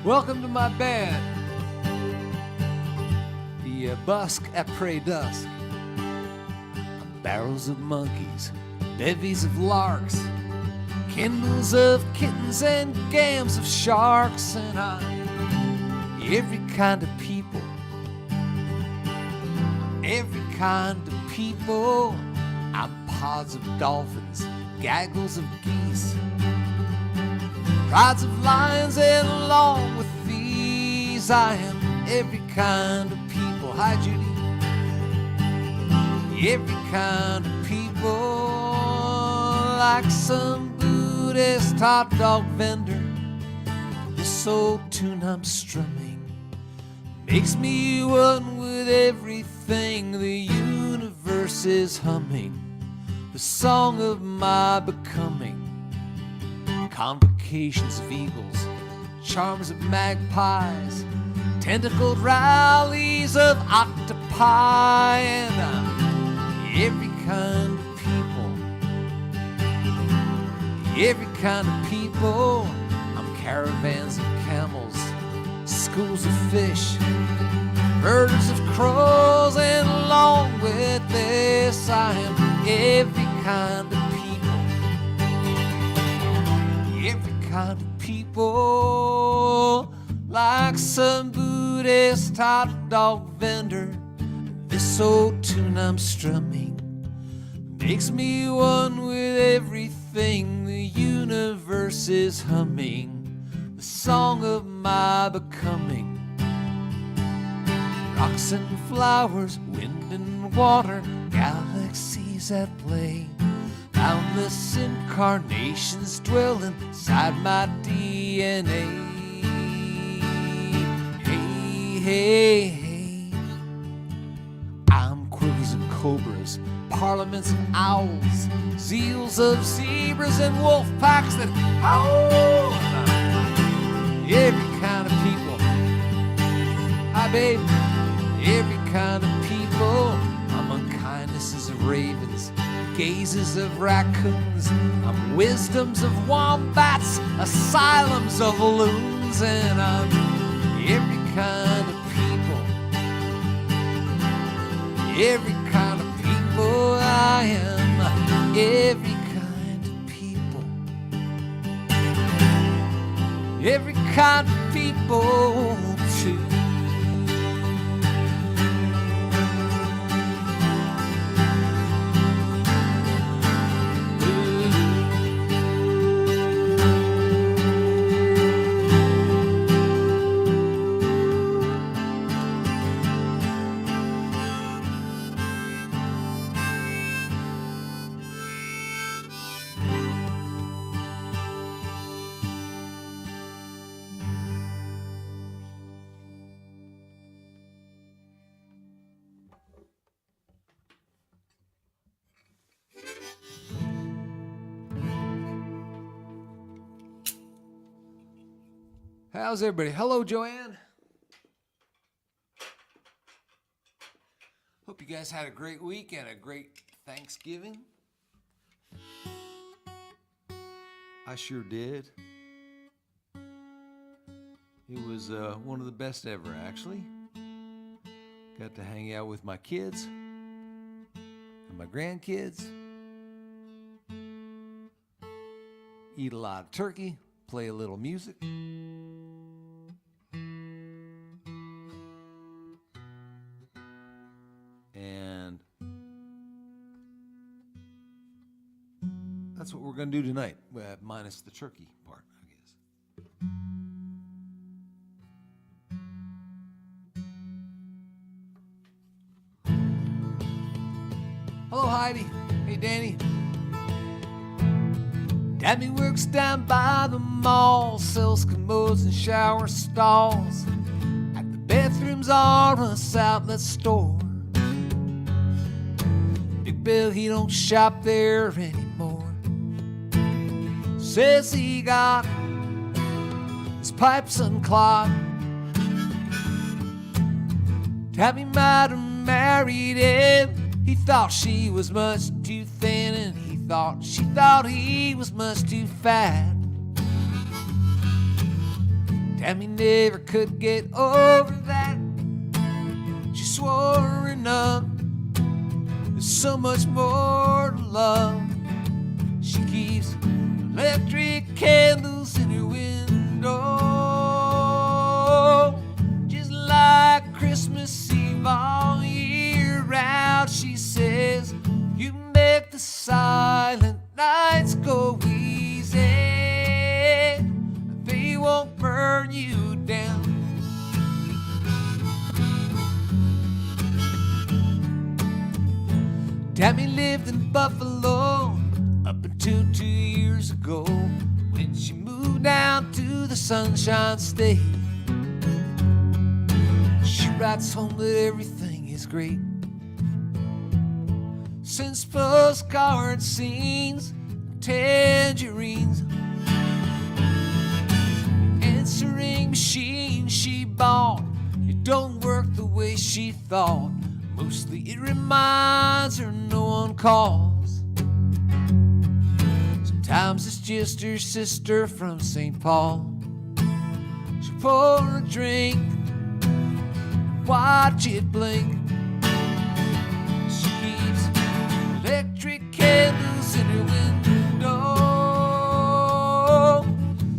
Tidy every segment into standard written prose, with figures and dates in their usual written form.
Welcome to my band, the Busk après Dusk. Barrels of monkeys, bevies of larks, kindles of kittens and gams of sharks, and every kind of people, every kind of people. I'm pods of dolphins, gaggles of geese, prides of lions, and along with these I am every kind of people. Hi, Judy. Every kind of people, like some Buddhist hot dog vendor. This old tune I'm strumming makes me one with everything. The universe is humming the song of my becoming. Convocations of eagles, charms of magpies, tentacled rallies of octopi, and every kind of people, every kind of people. I'm caravans of camels, schools of fish, herds of crows, and along with this I am every kind of people, every kind of people, like some Buddhist hot dog vendor. This old tune I'm strumming makes me one with everything. The universe is humming the song of my becoming. Rocks and flowers, wind and water, galaxies at play, boundless incarnations dwell inside my DNA. Hey, hey, hey, I'm quivers and cobras, parliaments of owls, zeals of zebras, and wolf packs that howl. Every kind of people, hi babe, every kind of people. I'm unkindnesses of ravens, gazes of raccoons, I'm wisdoms of wombats, asylums of loons, and I'm every kind of people, every kind of people. I am every kind of people, every kind of people too. How's everybody? Hello, Joanne. Hope you guys had a great week and a great Thanksgiving. I sure did. It was one of the best ever, actually. Got to hang out with my kids and my grandkids. Eat a lot of turkey, play a little music. And that's what we're going to do tonight, minus the turkey part, I guess. Hello, Heidi. Hey, Danny. Daddy works down by the mall, sells commodes and shower stalls. At the bathrooms are a outlet store. Big Bill, he don't shop there anymore. Says he got his pipes unclogged. Tabby might have married him. He thought she was much too thin, and she thought he was much too fat. Tammy never could get over that. She swore enough. There's so much more to love. She keeps electric candles in her window, just like Christmas Eve all year round. She says, you make the silent nights go easy. They won't burn you down. Tammy lived in Buffalo up until 2 years ago, when she moved down to the Sunshine State. She writes home that everything is great. Since postcard scenes, tangerines, answering machine she bought, it don't work the way she thought. Mostly it reminds her no one calls. Sometimes it's just her sister from St. Paul. She'll pour a drink, watch it blink. She keeps electric candles in her window,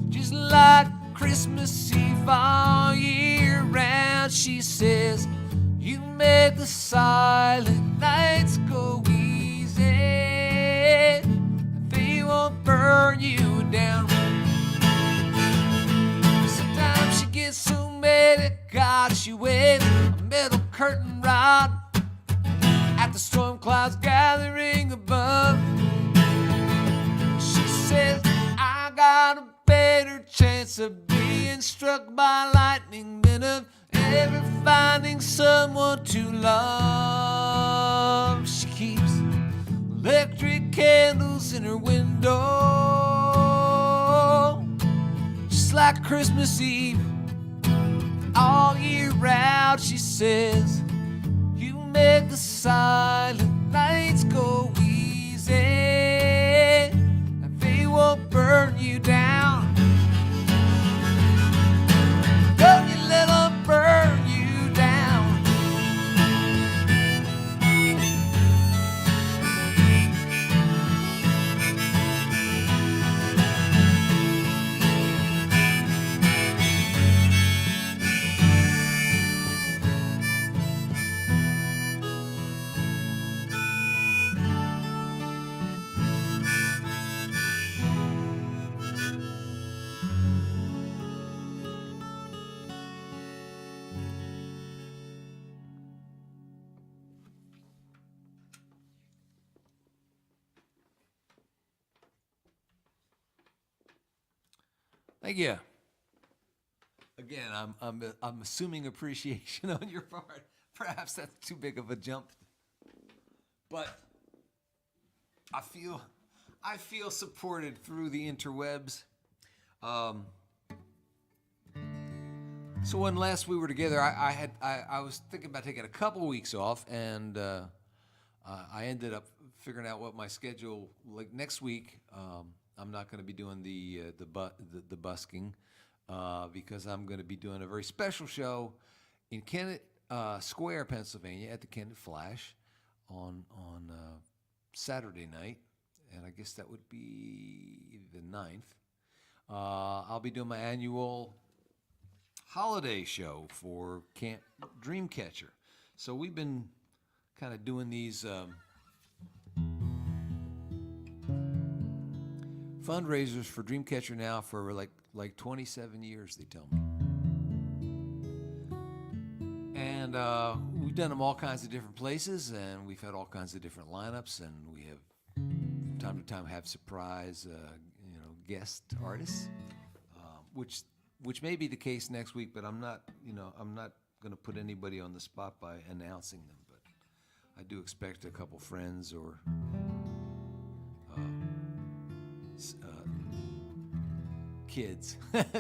just like Christmas Eve all year round. She says, you make the silent nights go easy. They won't burn you down. Sometimes she gets so mad at God, she waves a metal curtain rod at the storm clouds gathering above. She says, I got a better chance of being struck by lightning than of ever finding someone to love. She keeps electric candles in her window, just like Christmas Eve all year round. She says, you make the silent nights go easy, and they won't burn you down. Don't you let them burn you down. Thank you. Again, I'm assuming appreciation on your part. Perhaps that's too big of a jump, but I feel supported through the interwebs. So when last we were together, I was thinking about taking a couple weeks off, and I ended up figuring out what my schedule like next week. I'm not going to be doing the busking because I'm going to be doing a very special show in Kennett Square, Pennsylvania, at the Kennett Flash on Saturday night, and I guess that would be the 9th. I'll be doing my annual holiday show for Camp Dreamcatcher. So we've been kind of doing these fundraisers for Dreamcatcher now for like 27 years, they tell me. And we've done them all kinds of different places, and we've had all kinds of different lineups, and we have from time to time have surprise guest artists, which may be the case next week, but I'm not going to put anybody on the spot by announcing them, but I do expect a couple friends or kids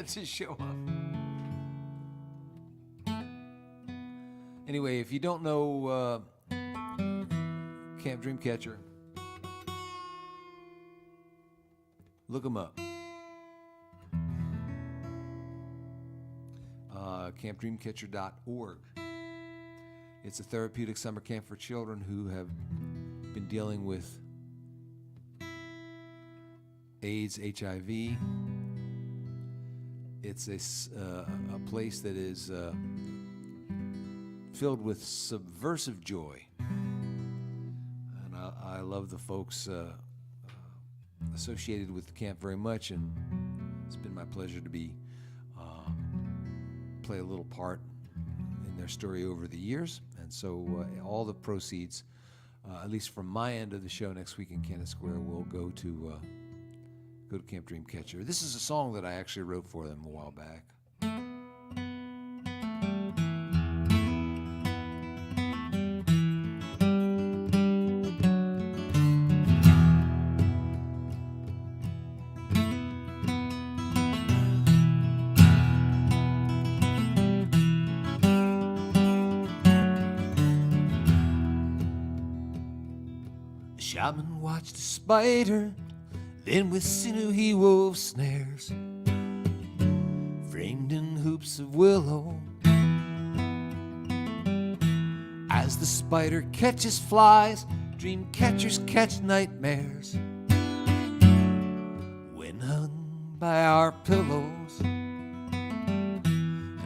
to show up. Anyway, if you don't know Camp Dreamcatcher, look them up. campdreamcatcher.org. It's a therapeutic summer camp for children who have been dealing with AIDS, HIV. It's a place that is filled with subversive joy. And I love the folks associated with the camp very much, and it's been my pleasure to be play a little part in their story over the years. And so all the proceeds, at least from my end of the show next week in Kennett Square, will go to Camp Dreamcatcher. This is a song that I actually wrote for them a while back. The shaman watched a spider, then with sinew he wove snares, framed in hoops of willow. As the spider catches flies, dream catchers catch nightmares when hung by our pillows. And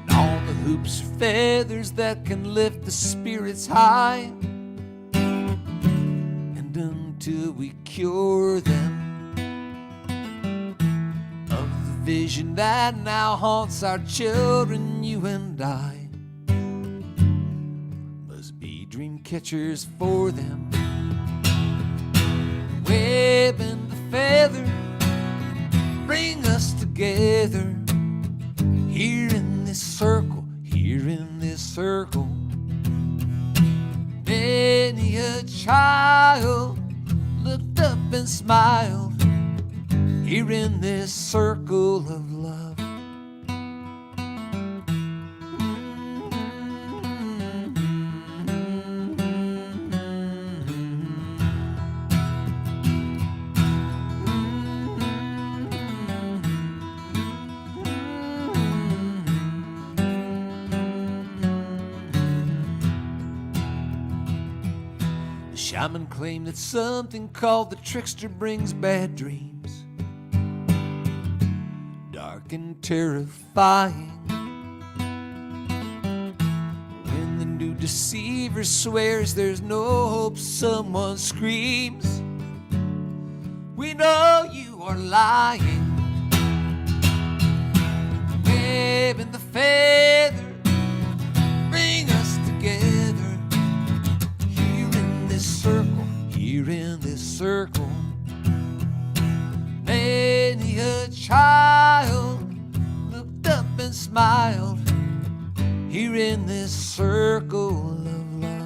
on the hoops are feathers that can lift the spirits high, and until we cure them vision that now haunts our children, you and I must be dream catchers for them. Web and the feather bring us together here in this circle, here in this circle. Many a child looked up and smiled here in this circle of love. The shaman claimed that something called the trickster brings bad dreams, and terrifying. When the new deceiver swears there's no hope, someone screams, we know you are lying. The web and the feather bring us together here in this circle, here in this circle. Many a child looked up and smiled here in this circle of love.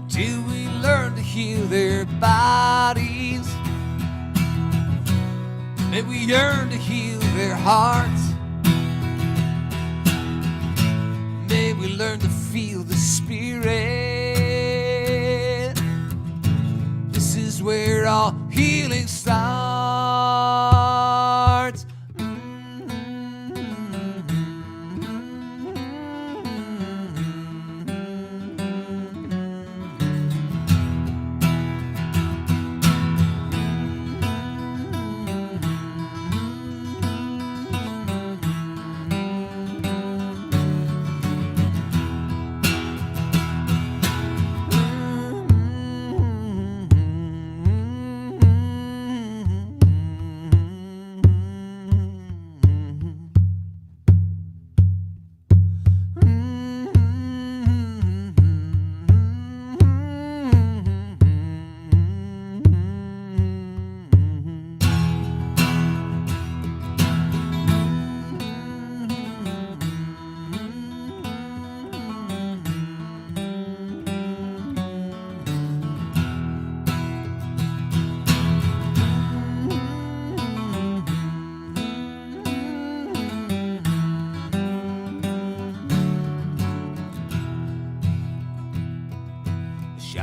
Till we learn to heal their bodies, may we yearn to heal their hearts. May we learn to feel the spirit. This is where all healing starts.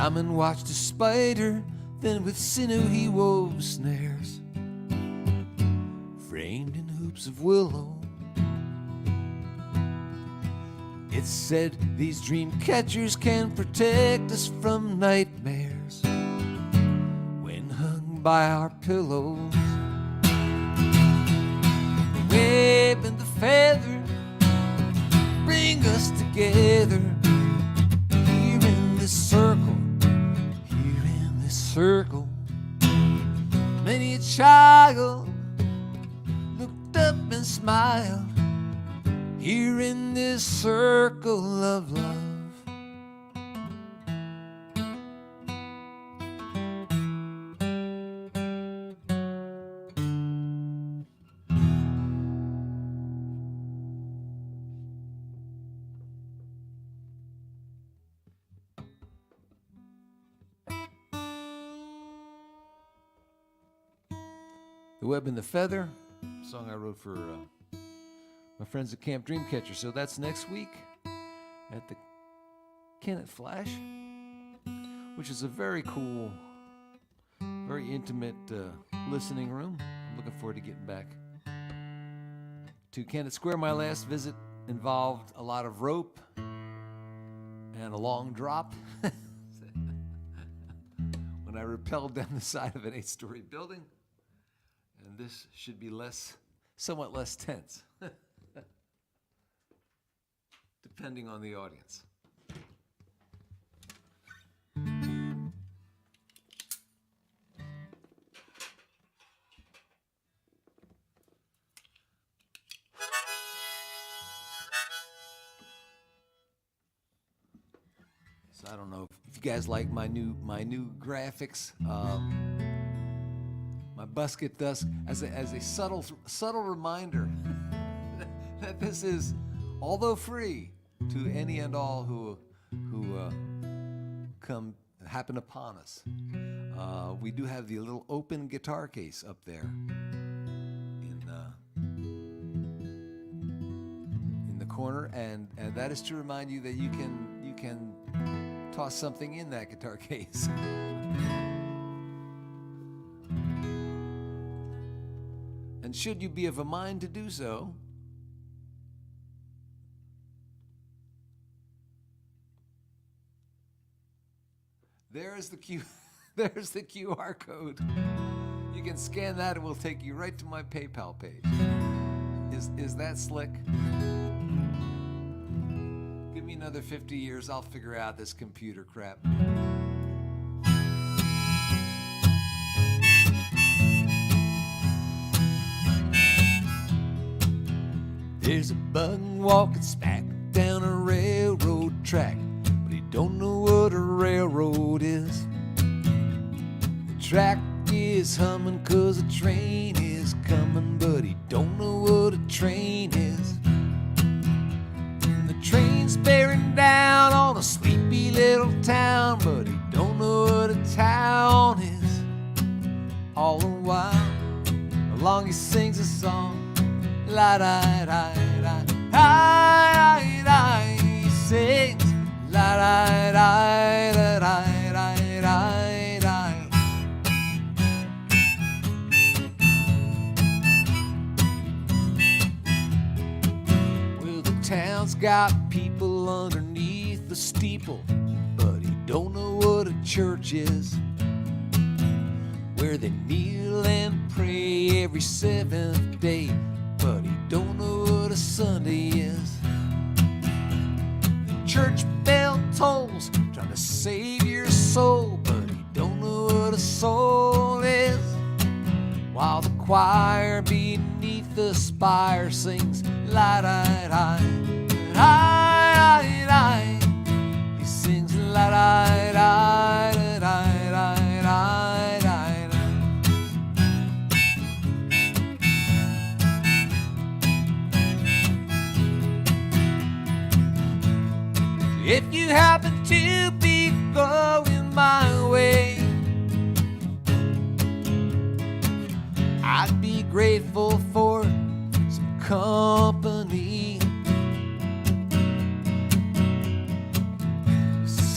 Timon watched a spider, then with sinew he wove snares, framed in hoops of willow. It's said these dream catchers can protect us from nightmares when hung by our pillows. The web and the feather bring us together here in this circle, here in this circle. Many a child looked up and smiled here in this circle of love. The Web and the Feather, a song I wrote for my friends at Camp Dreamcatcher. So that's next week at the Kennett Flash, which is a very cool, very intimate listening room. I'm looking forward to getting back to Kennett Square. My last visit involved a lot of rope and a long drop when I rappelled down the side of an 8-story building. And this should be somewhat less tense, depending on the audience. So I don't know if you guys like my new graphics. My Busk at Dusk as a subtle reminder that this is, although free to any and all who happen upon us. We do have the little open guitar case up there in the corner, and that is to remind you that you can toss something in that guitar case. And should you be of a mind to do so, there's the QR code. You can scan that, it will take you right to my PayPal page. Is that slick? Give me another 50 years, I'll figure out this computer crap. There's a bug walking smack down a railroad track, but he don't know what a railroad is. The track is humming 'cause a train is coming, but he don't know what a train is. And the train's bearing down on a sleepy little town, but he don't know what a town is. All the while, along he sings a song. La-da-da-da-da-da-da-da. He sings la-da-da-da-da-da-da-da. Well, the town's got people underneath the steeple, but he don't know what a church is, where they kneel and pray every seventh day, but he don't know what a Sunday is. The church bell tolls, trying to save your soul, but he don't know what a soul is. While the choir beneath the spire sings la-da-da-da-da-da. He sings la-da-da-da-da-da-da. If you happen to be going my way, I'd be grateful for some company.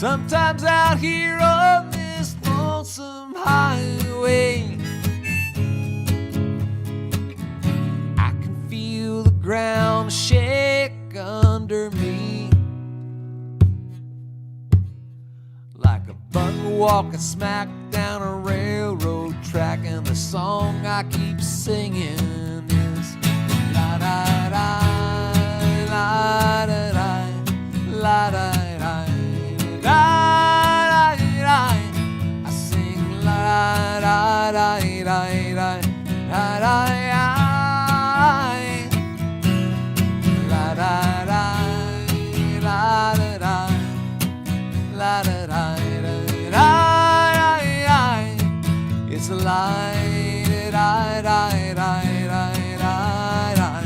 Sometimes out here on this lonesome highway, I can feel the ground shake under me, like a buck walking smack down a railroad track. And the song I keep singing is la da da, la da da, la da da, da da da. I sing la da da da da da da la da da la da da la da da da. It's a lie da da da da da da.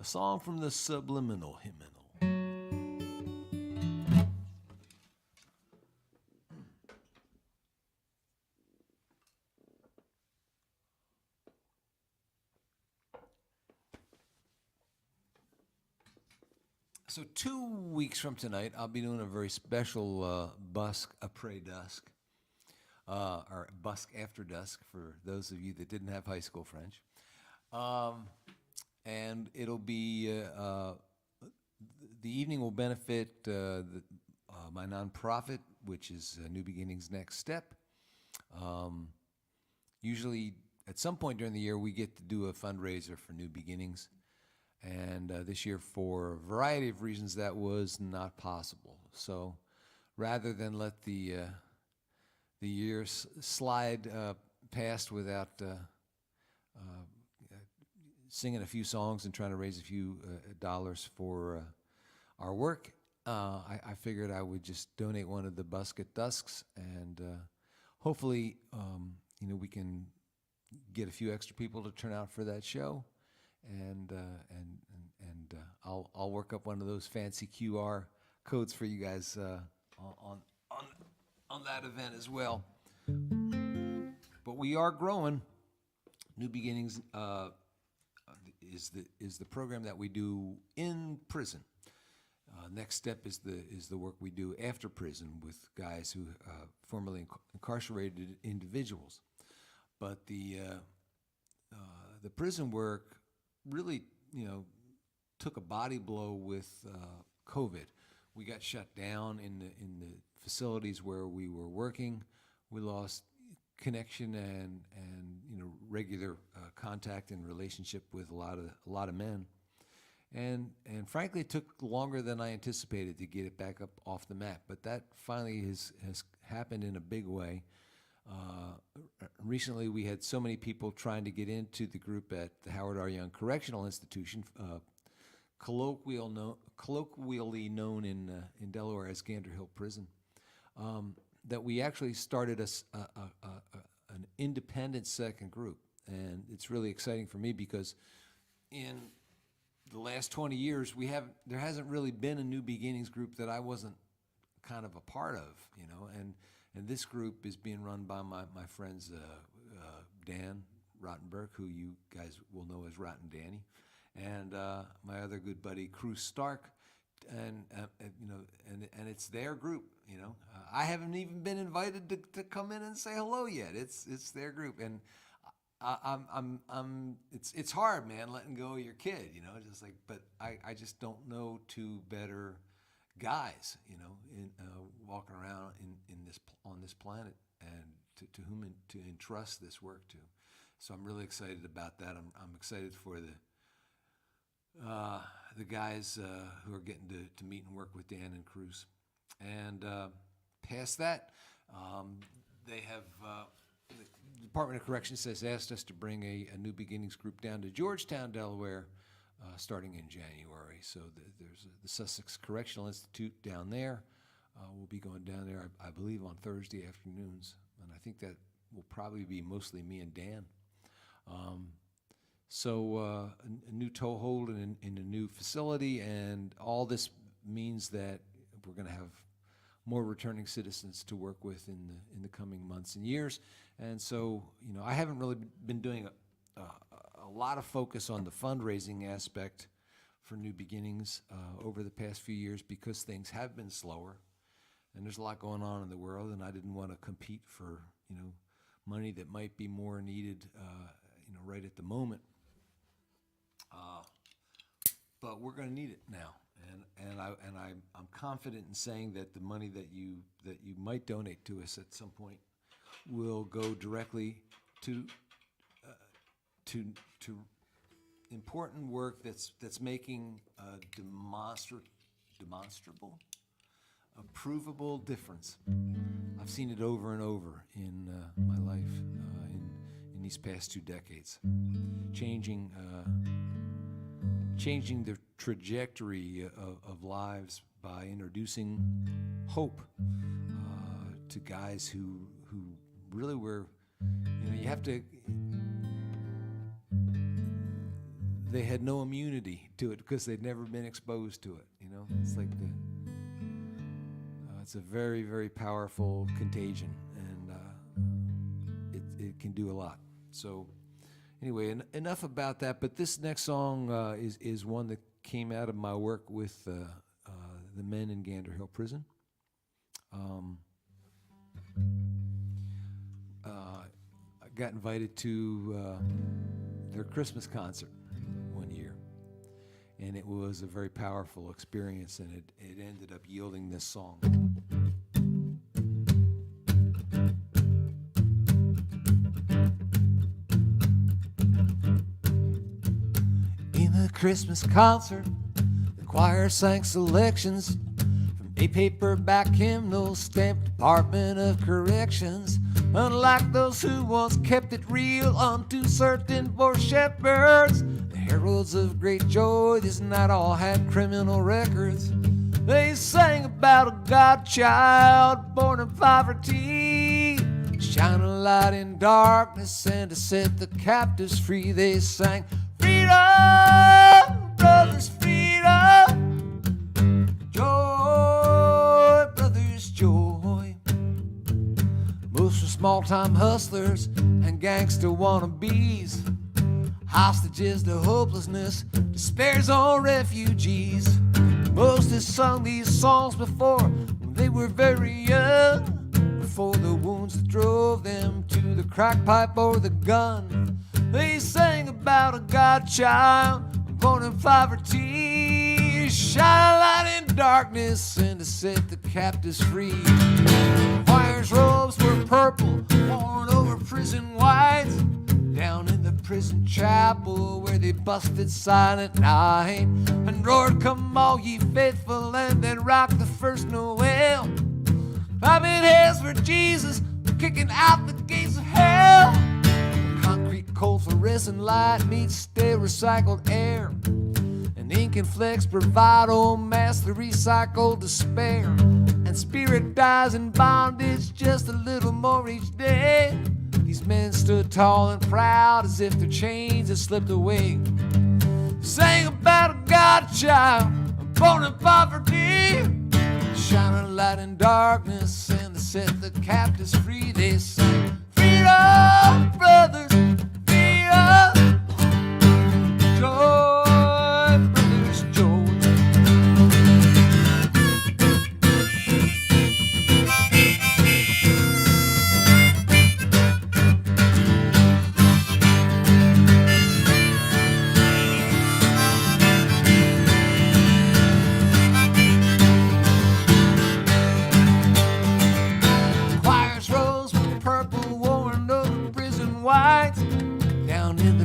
A song from the Subliminal Hymnal. So 2 weeks from tonight, I'll be doing a very special Busk après Dusk, or Busk after Dusk for those of you that didn't have high school French. And it'll be, the evening will benefit my nonprofit, which is New Beginnings Next Step. Usually at some point during the year, we get to do a fundraiser for New Beginnings. And this year, for a variety of reasons, that was not possible. So rather than let the year slide past without singing a few songs and trying to raise a few dollars for our work, I figured I would just donate one of the Busk at Dusks, and hopefully, we can get a few extra people to turn out for that show. And I'll work up one of those fancy QR codes for you guys on that event as well. But we are growing. New Beginnings is the program that we do in prison. Next Step is the work we do after prison with guys who formerly incarcerated individuals. But the prison work really, took a body blow with COVID. We got shut down in the facilities where we were working. We lost connection and regular contact and relationship with a lot of men. And frankly, it took longer than I anticipated to get it back up off the map. But that finally has happened in a big way. Recently, we had so many people trying to get into the group at the Howard R. Young Correctional Institution, colloquially known in Delaware as Gander Hill Prison, that we actually started an independent second group. And it's really exciting for me because in the last 20 years, there hasn't really been a New Beginnings group that I wasn't kind of a part of, and this group is being run by my friends Dan Rottenberg, who you guys will know as Rotten Danny, and my other good buddy Cruz Stark, and it's their group. I haven't even been invited to come in and say hello yet. It's their group, and it's hard, man, letting go of your kid. Just like, but I just don't know two better guys, walking around on this planet, and to whom to entrust this work to. So I'm really excited about that. I'm excited for the guys who are getting to meet and work with Dan and Cruz. And past that, they have the Department of Corrections has asked us to bring a New Beginnings group down to Georgetown, Delaware, starting in January. So there's the Sussex Correctional Institute down there. We'll be going down there, I believe, on Thursday afternoons. And I think that will probably be mostly me and Dan. So a new toehold in a new facility, and all this means that we're going to have more returning citizens to work with in the coming months and years. And so, I haven't really been doing a lot of focus on the fundraising aspect for New Beginnings over the past few years because things have been slower, and there's a lot going on in the world, and I didn't want to compete for money that might be more needed right at the moment. But we're going to need it now, and I'm confident in saying that the money that you might donate to us at some point will go directly to important work that's making a demonstrable, a provable difference. I've seen it over and over in my life in these past 2 decades, changing the trajectory of lives by introducing hope to guys who really were, they had no immunity to it because they'd never been exposed to it. It's like it's a very, very powerful contagion, and it can do a lot. So anyway, enough about that. But this next song is one that came out of my work with the men in Gander Hill Prison. I got invited to their Christmas concert one year, and it was a very powerful experience, and it ended up yielding this song. In the Christmas concert, the choir sang selections from a paperback hymnal stamped Department of Corrections. Unlike those who once kept it real unto certain poor shepherds, the heralds of great joy this night all had criminal records. They sang about a God-child born in poverty, shine a light in darkness and to set the captives free. They sang, freedom, brothers, freedom, joy, brothers, joy. Most were small-time hustlers and gangster wannabes, hostages to hopelessness, despair's own refugees. Most had sung these songs before when they were very young, before the wounds that drove them to the crack pipe or the gun. They sang about a God-child born in poverty, shine a light in darkness and to set the captives free. Choir's robes were purple, worn over prison whites, down in the prison chapel where they busted Silent Night and roared, come all ye faithful, and then rocked the first Noel. Clapping hands for Jesus, kicking out the gates of hell. Concrete cold fluorescent light meets stale recycled air, and ink and flex bravado mask the recycled despair. And spirit dies in bondage just a little more each day. These men stood tall and proud as if their chains had slipped away. Sang about a God-child born in poverty, shine a light in darkness and to set the captives free. They sang, freedom, brothers, freedom, joy, brothers, joy.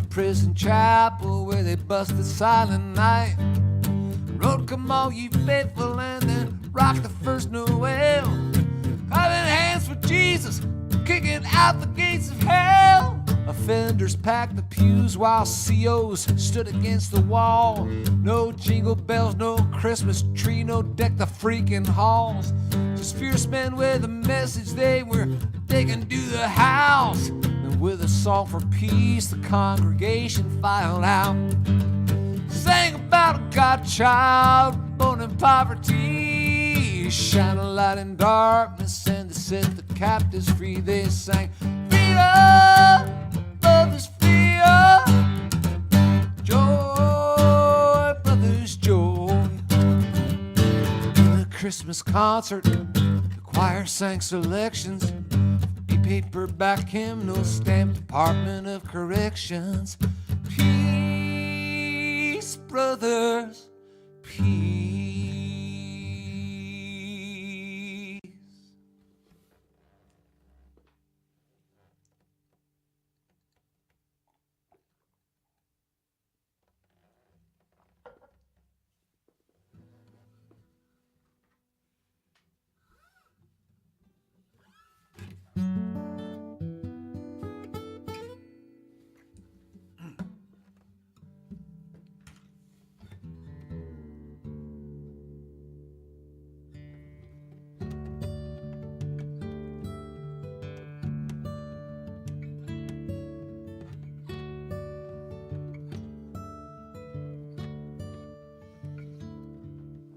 Prison chapel where they busted Silent Night, wrote, come all ye faithful, and then rocked the first Noel. Clapping hands for Jesus, kicking out the gates of hell. Offenders packed the pews while COs stood against the wall. No jingle bells, no Christmas tree, no deck the freaking halls. Just fierce men with a message they were taking to the house. And with a song for peace, the congregation filed out. Sang about a God-child born in poverty, shine a light in darkness, and to set the captives free. They sang, freedom, love is freedom, joy, brothers, joy. In the Christmas concert, the choir sang selections, a paperback hymnal, stamped Department of Corrections. Peace, brothers, peace.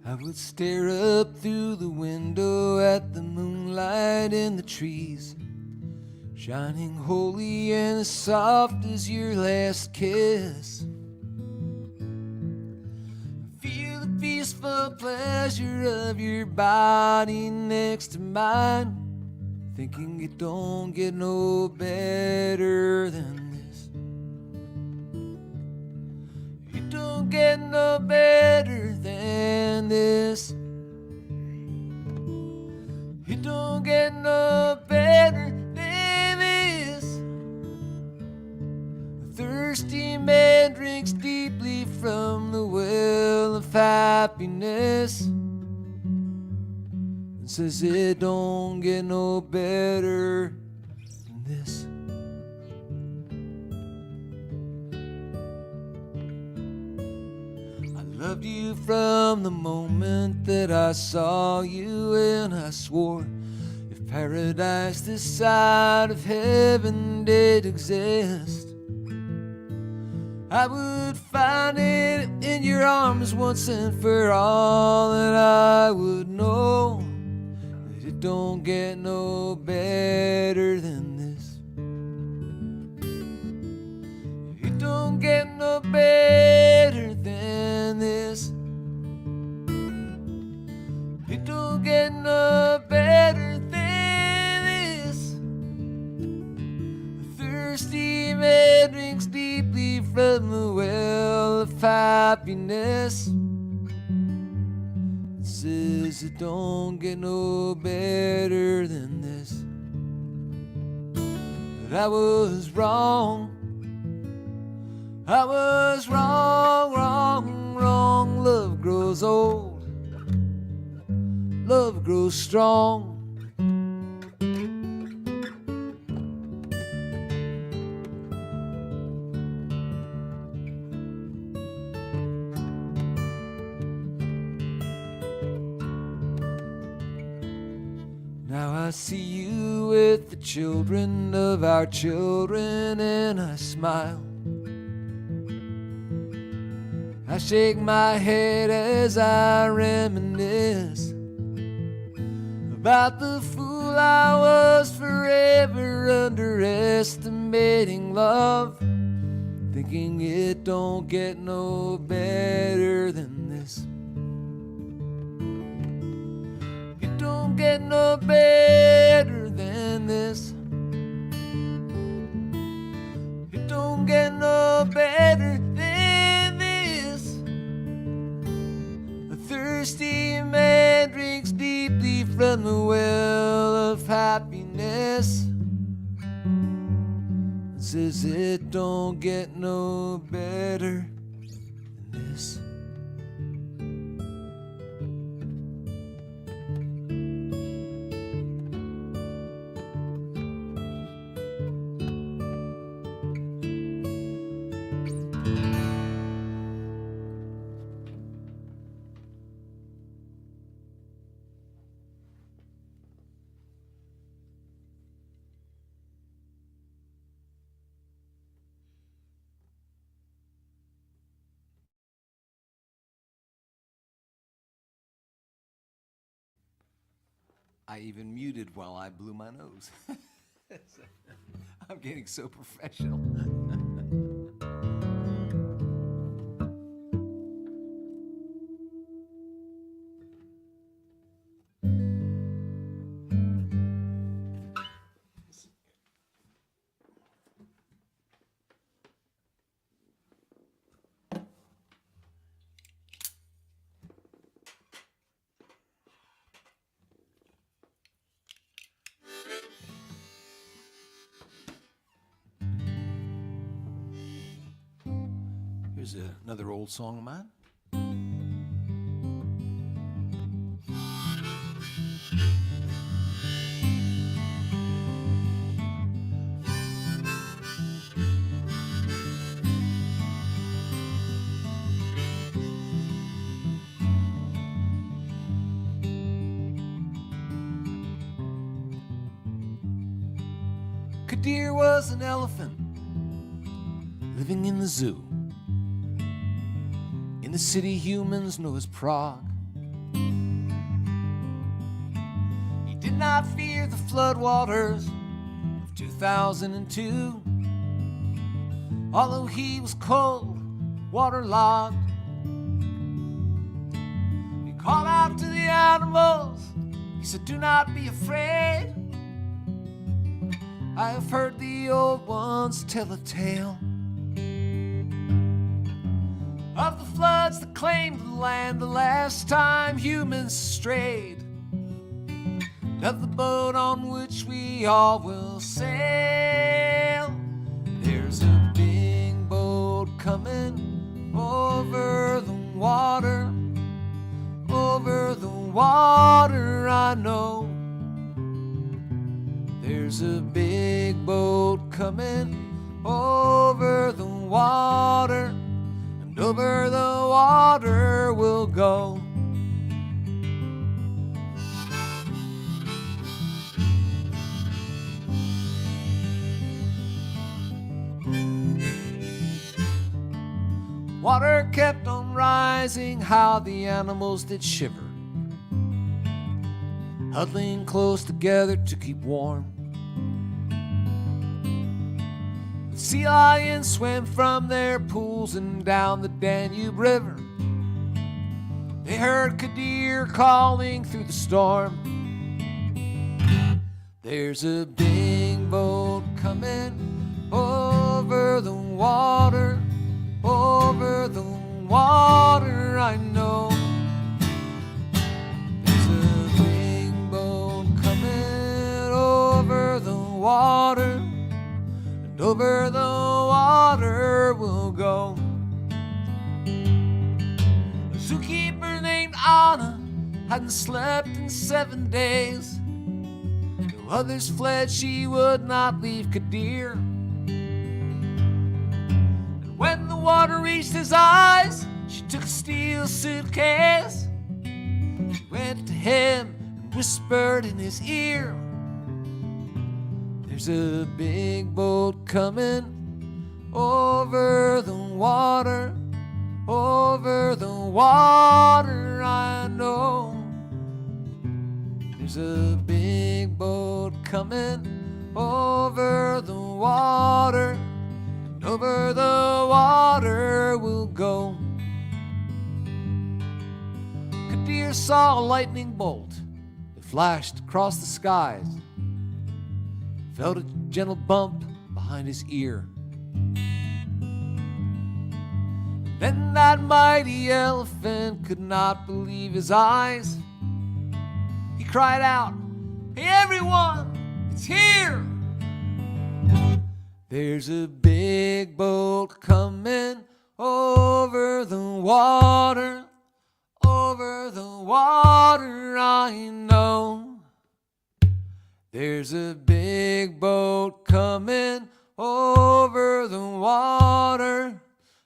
I would stare up through the window at the moonlight in the trees, shining holy and as soft as your last kiss. Feel the peaceful pleasure of your body next to mine, thinking it don't get no better than this. It don't get no better than this. It don't get no better than this. A thirsty man drinks deeply from the well of happiness and says it don't get no better than this. Loved you from the moment that I saw you, and I swore if paradise this side of heaven did exist, I would find it in your arms once and for all, and I would know that it don't get no better than this. It don't get no better than this. It don't get no better than this. A thirsty man drinks deeply from the well of happiness and says it don't get no better than this. But I was wrong. I was wrong, wrong, wrong. Love grows old, love grows strong. Now I see you with the children of our children, and I smile. I shake my head as I reminisce about the fool I was, forever underestimating love, thinking it don't get no better than this. It don't get no better than this. It don't get no better than this. A thirsty man drinks deeply from the well of happiness and says it don't get no better than this. I even muted while I blew my nose. I'm getting so professional. Here's another old song of mine. Kadir was an elephant living in the zoo. In the city humans know as Prague. He did not fear the floodwaters of 2002. Although he was cold, waterlogged, he called out to the animals. He said, "Do not be afraid. I have heard the old ones tell a tale of the floods that claimed the land the last time humans strayed, and of the boat on which we all will sail. There's a big boat coming over the water, I know. There's a big boat coming over the water, and over the water we'll go." Water kept on rising, how the animals did shiver, huddling close together to keep warm. The sea lions swam from their pools and down the Danube River. They heard Kadir calling through the storm. There's a big boat coming over the water, I know. There's a big boat coming over the water, and over the water we'll go. A zookeeper named Anna hadn't slept in 7 days. Though others fled, she would not leave Kadir. And when the water reached his eyes, she took a steel suitcase. She went to him and whispered in his ear, "There's a big boat coming over the water, I know. There's a big boat coming over the water, and over the water we'll go." Kadir saw a lightning bolt that flashed across the skies, felt a gentle bump behind his ear. Then that mighty elephant could not believe his eyes. He cried out, "Hey everyone, it's here! There's a big boat coming over the water, I know. There's a big boat coming over the water,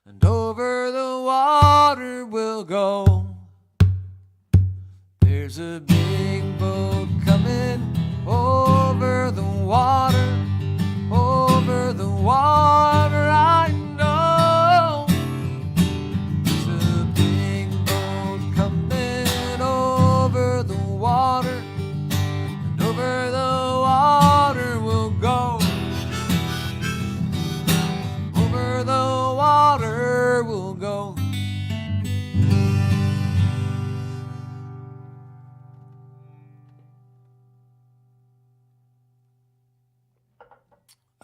and over the water we'll go. There's a big boat coming over the water, I know. There's a big boat coming over the water,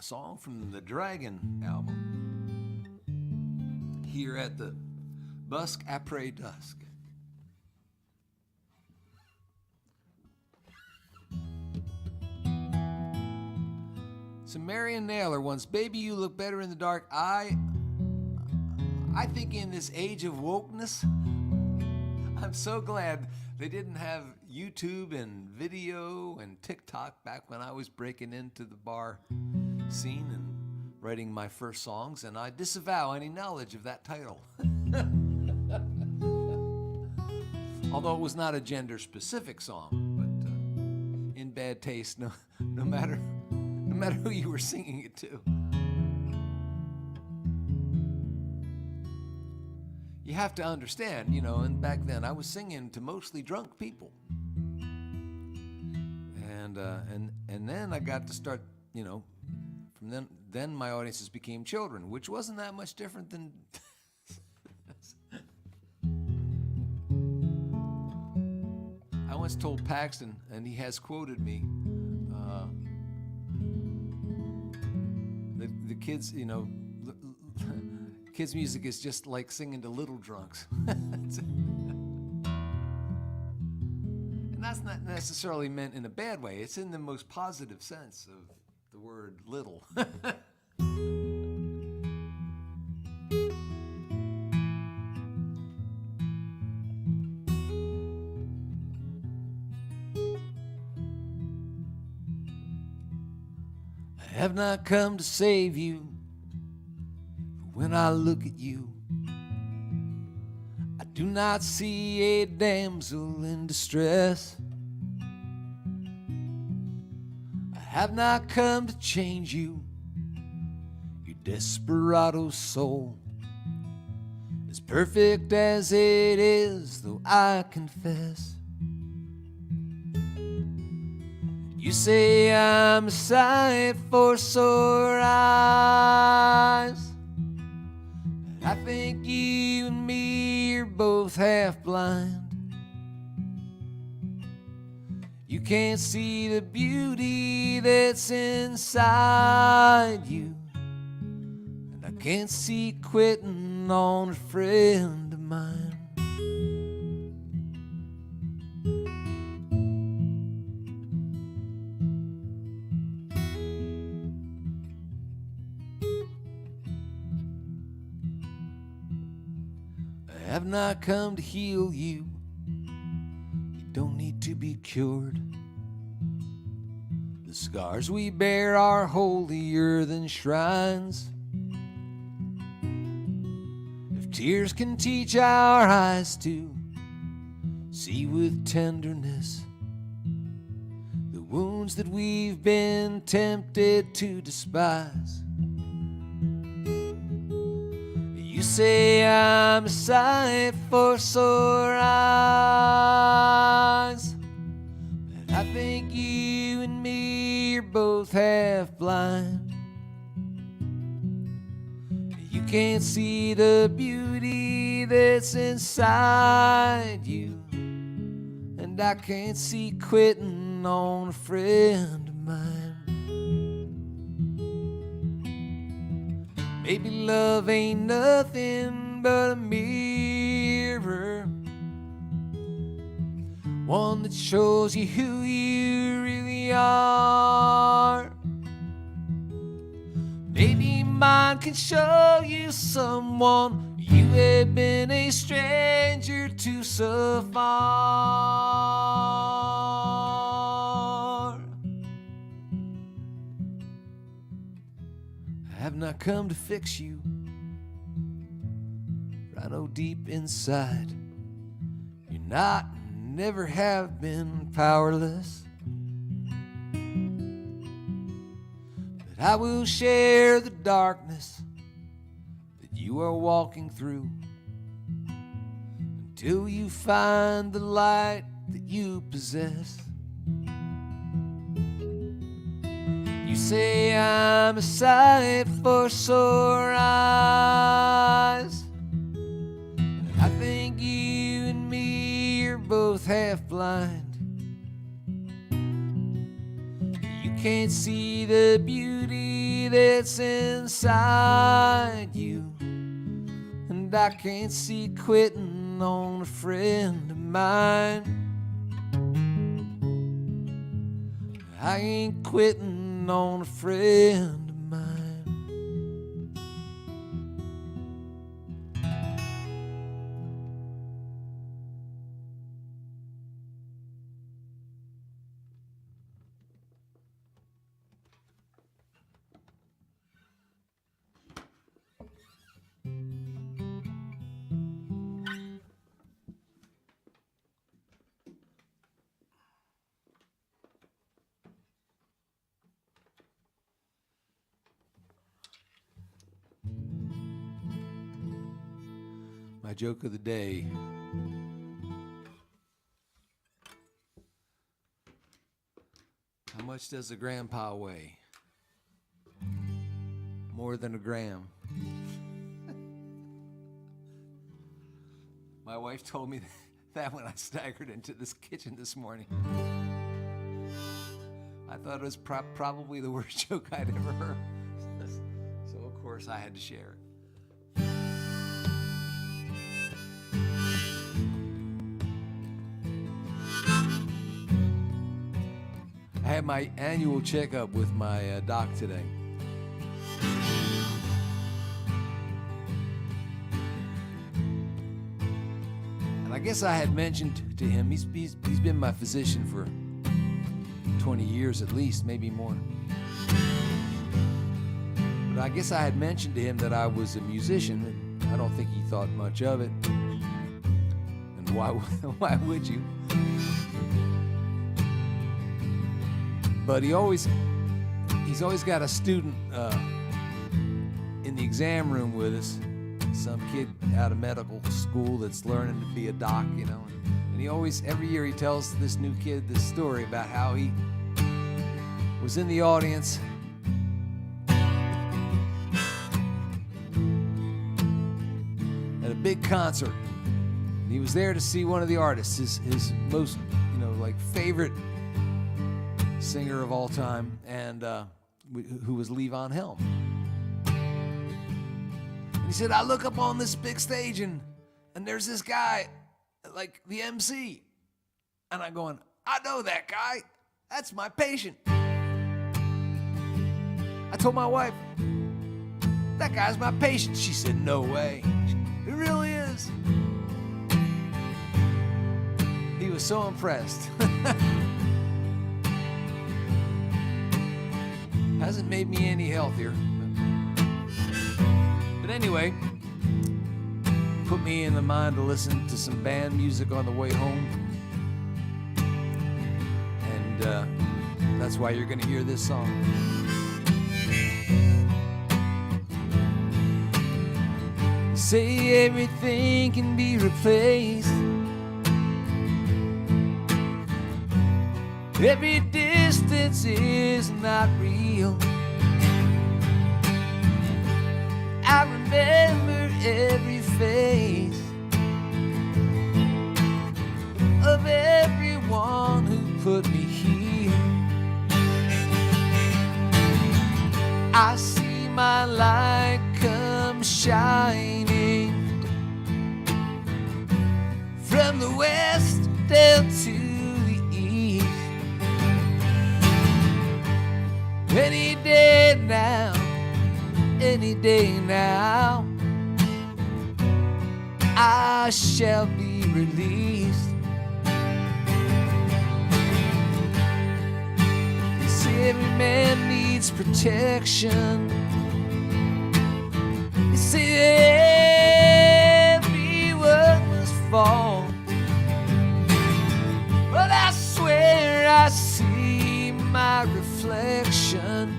song from the Dragon album here at the Busk après Dusk. So Marion Naylor once, baby, you look better in the dark. I think in this age of wokeness, I'm so glad they didn't have YouTube and video and TikTok back when I was breaking into the bar scene and writing my first songs, and I disavow any knowledge of that title. Although it was not a gender-specific song, but in bad taste, no matter who you were singing it to. You have to understand, and back then I was singing to mostly drunk people. And then I got to start, from then my audiences became children, which wasn't that much different than I once told Paxton, and he has quoted me, the kids, kids' music is just like singing to little drunks. And that's not necessarily meant in a bad way. It's in the most positive sense of the word little. I have not come to save you. When I look at you, I do not see a damsel in distress. I have not come to change you. Your desperado soul is perfect as it is, though I confess. You say I'm a sight for sore eyes. I think you and me are both half blind. You can't see the beauty that's inside you, and I can't see quitting on a friend of mine. I have not come to heal you. You don't need to be cured. The scars we bear are holier than shrines. If tears can teach our eyes to see with tenderness the wounds that we've been tempted to despise. You say I'm a sight for sore eyes, but I think you and me are both half blind. You can't see the beauty that's inside you, and I can't see quitting on a friend of mine. Maybe love ain't nothing but a mirror, one that shows you who you really are. Maybe mine can show you someone you have been a stranger to so far. I have not come to fix you, but I know deep inside you're not, never have been powerless. But I will share the darkness that you are walking through until you find the light that you possess. You say I'm a sight for sore eyes, I think you and me are both half blind. You can't see the beauty energy that's inside you, and I can't see quitting on a friend of mine. I ain't quitting on a friend of mine. My joke of the day. How much does a grandpa weigh? More than a gram. My wife told me that when I staggered into this kitchen this morning. I thought it was probably the worst joke I'd ever heard. So of course I had to share it. I had my annual checkup with my doc today. And I guess I had mentioned to him, he's been my physician for 20 years at least, maybe more. But I guess I had mentioned to him that I was a musician, and I don't think he thought much of it. And why would you? But he's always got a student in the exam room with us, some kid out of medical school that's learning to be a doc, you know. And he always, every year he tells this new kid this story about how he was in the audience at a big concert. And he was there to see one of the artists, his most, favorite singer of all time, and who was Levon Helm. And he said, I look up on this big stage and there's this guy, like the MC. And I'm going, I know that guy. That's my patient. I told my wife, that guy's my patient. She said, no way. It really is. He was so impressed. Hasn't made me any healthier. But anyway, put me in the mind to listen to some band music on the way home. And that's why you're going to hear this song. Say everything can be replaced. Every distance is not real. I remember every face of everyone who put me here. I see my light come shining from the west down to any day now, any day now, I shall be released. You see, every man needs protection. You see, everyone must fall. But I swear I see my reflection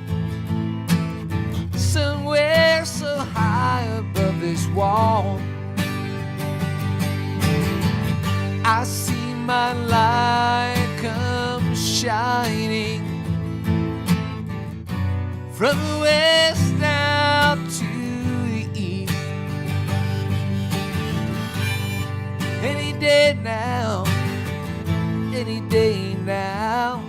somewhere so high above this wall. I see my light come shining from the west down to the east. Any day now, any day now,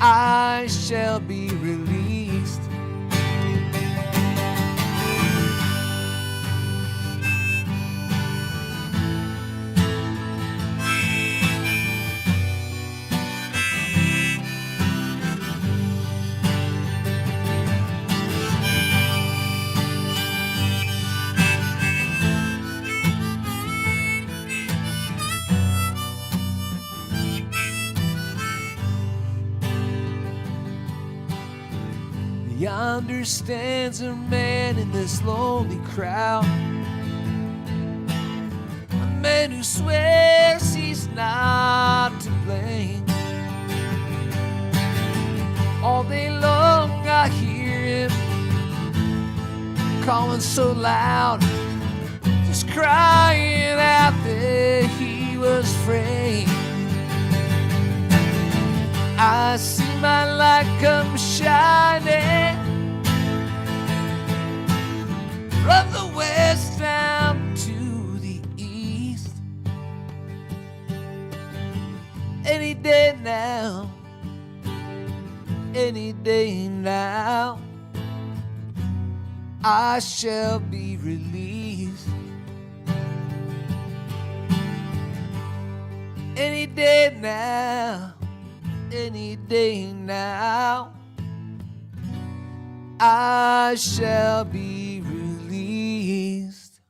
I shall be released. Yonder stands a man in this lonely crowd, a man who swears he's not to blame. All day long I hear him calling so loud, just crying out that he was framed. I see my light come shining from the west down to the east. Any day now, any day now, I shall be released. Any day now, any day now, I shall be released.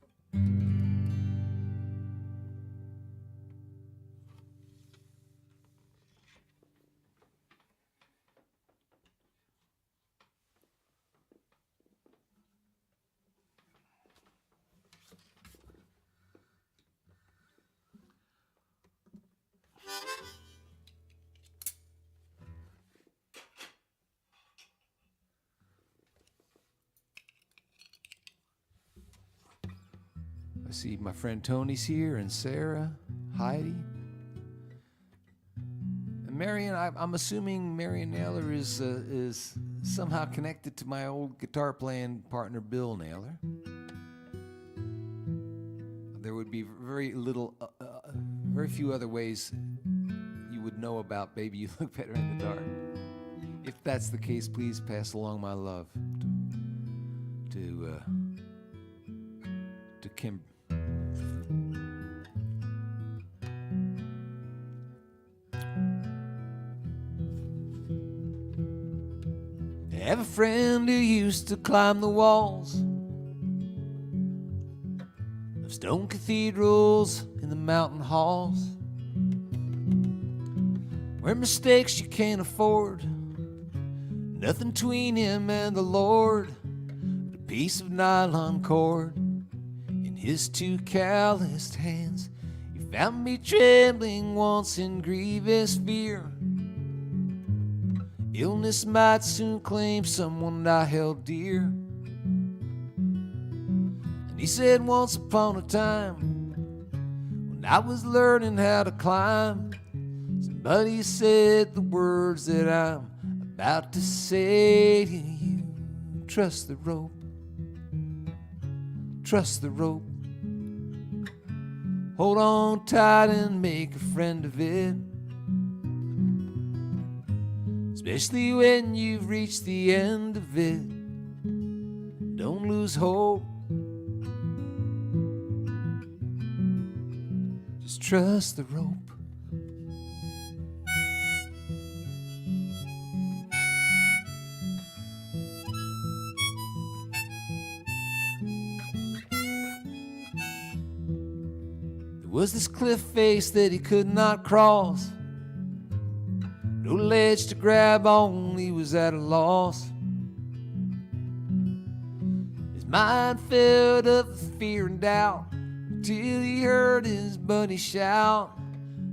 I see my friend Tony's here, and Sarah, Heidi, and Marion. I'm assuming Marion Naylor is somehow connected to my old guitar playing partner Bill Naylor. There would be very few other ways you would know about "Baby You Look Better in the Dark." If that's the case, please pass along my love to Kim. I have a friend who used to climb the walls of stone cathedrals in the mountain halls, where mistakes you can't afford, nothing between him and the Lord, but a piece of nylon cord in his two calloused hands. He found me trembling once in grievous fear. Illness might soon claim someone I held dear. And he said, once upon a time, when I was learning how to climb, somebody said the words that I'm about to say to you. Trust the rope, trust the rope. Hold on tight and make a friend of it. Especially when you've reached the end of it. Don't lose hope. Just trust the rope. There was this cliff face that he could not cross. No ledge to grab on, he was at a loss. His mind filled up with fear and doubt, until he heard his buddy shout,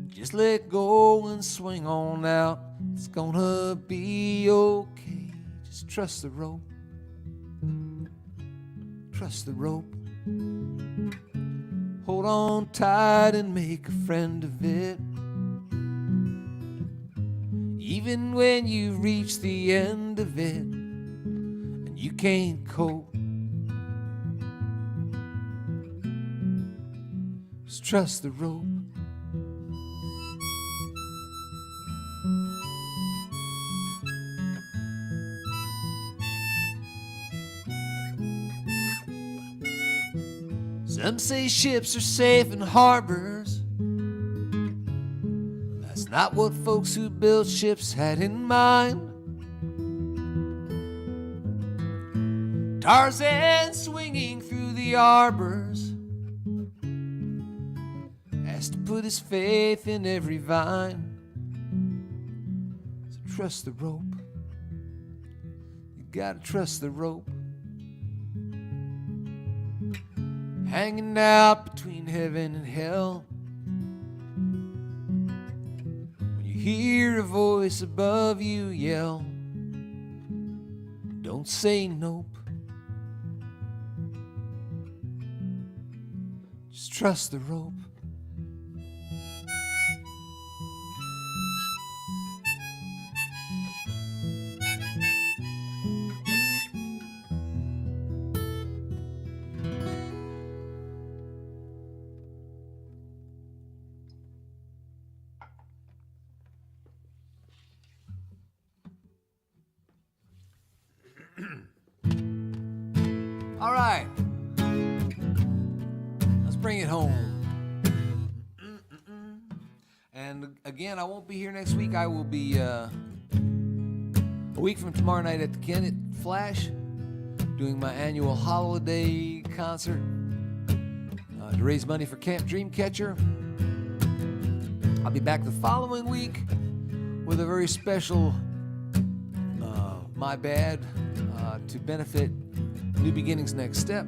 just let go and swing on out. It's gonna be okay. Just trust the rope. Trust the rope. Hold on tight and make a friend of it. Even when you reach the end of it and you can't cope, just trust the rope. Some say ships are safe in harbors. That's not what folks who built ships had in mind. Tarzan swinging through the arbors has to put his faith in every vine. So trust the rope. You gotta trust the rope. Hanging out between heaven and hell. When you hear a voice above you yell, don't say nope. Just trust the rope. All right, let's bring it home. And again, I won't be here next week. I will be a week from tomorrow night at the Kennett Flash, doing my annual holiday concert to raise money for Camp Dreamcatcher. I'll be back the following week with a very special My Bad to benefit New Beginnings Next Step.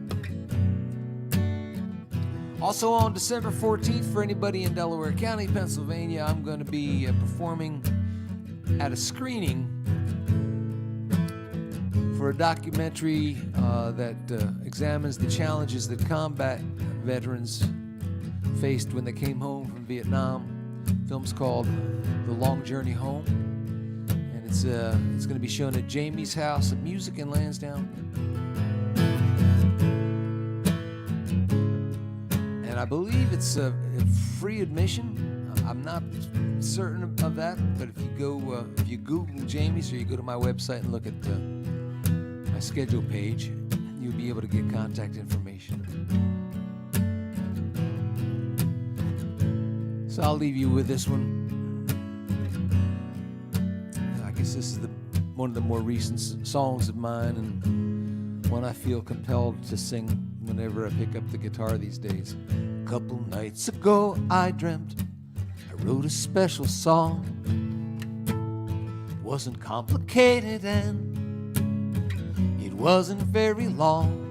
Also on December 14th, for anybody in Delaware County, Pennsylvania, I'm going to be performing at a screening for a documentary that examines the challenges that combat veterans faced when they came home from Vietnam. The film's called The Long Journey Home, and it's going to be shown at Jamie's House of Music in Lansdowne. And I believe it's a free admission. I'm not certain of that, but if you Google Jamie's, or you go to my website and look at my schedule page, you'll be able to get contact information. So I'll leave you with this one. I guess this is one of the more recent songs of mine, and one I feel compelled to sing whenever I pick up the guitar these days. A couple nights ago I dreamt I wrote a special song. It wasn't complicated and it wasn't very long.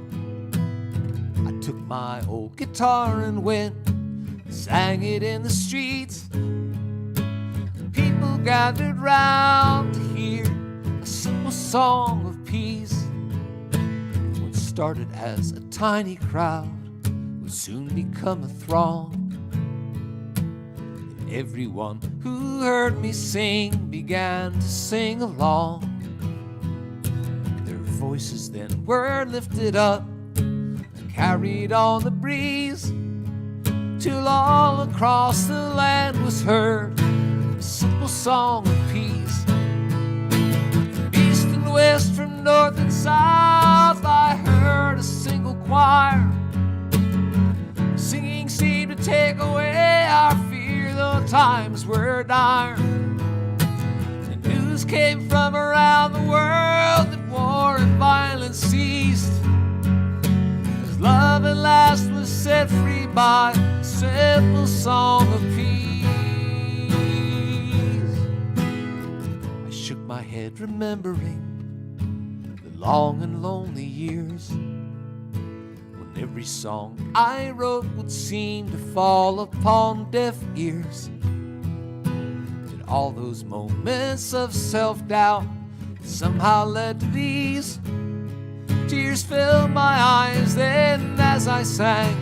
I took my old guitar and went, sang it in the streets. People gathered round to hear a simple song of peace. What started as a tiny crowd would soon become a throng. And everyone who heard me sing began to sing along. Their voices then were lifted up and carried on the breeze, till all across the land was heard a simple song of peace. From east and west, from north and south, I heard a single choir. Singing seemed to take away our fear, though times were dire. The news came from around the world that war and violence ceased, as love at last was set free by a simple song of peace. I shook my head remembering the long and lonely years, when every song I wrote would seem to fall upon deaf ears. And all those moments of self-doubt somehow led to these. Tears filled my eyes then as I sang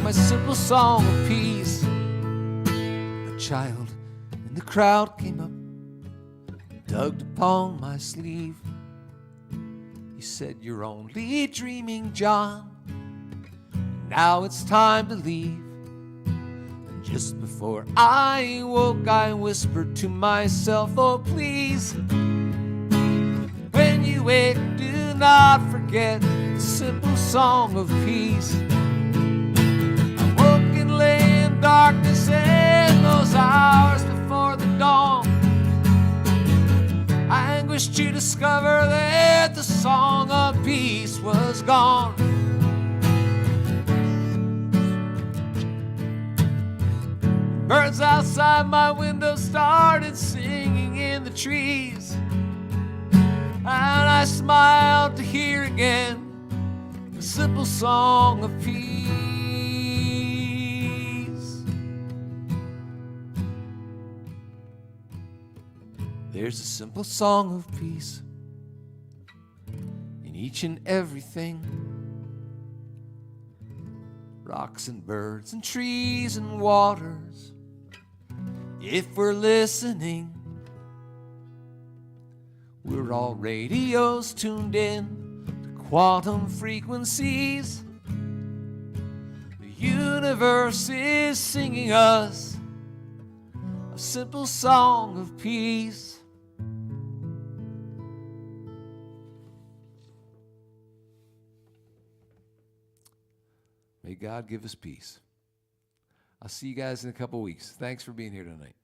my simple song of peace. A child in the crowd came up and tugged upon my sleeve. He said, "You're only dreaming, John. Now it's time to leave." And just before I woke, I whispered to myself, "Oh, please, when you wake, do not forget the simple song of peace." I woke and lay in darkness in those hours before the dawn. I anguished to discover that the song of peace was gone. Birds outside my window started singing in the trees. And I smiled to hear again the simple song of peace. There's a simple song of peace in each and everything. Rocks and birds and trees and waters. If we're listening, we're all radios tuned in to quantum frequencies. The universe is singing us a simple song of peace. May God give us peace. I'll see you guys in a couple weeks. Thanks for being here tonight.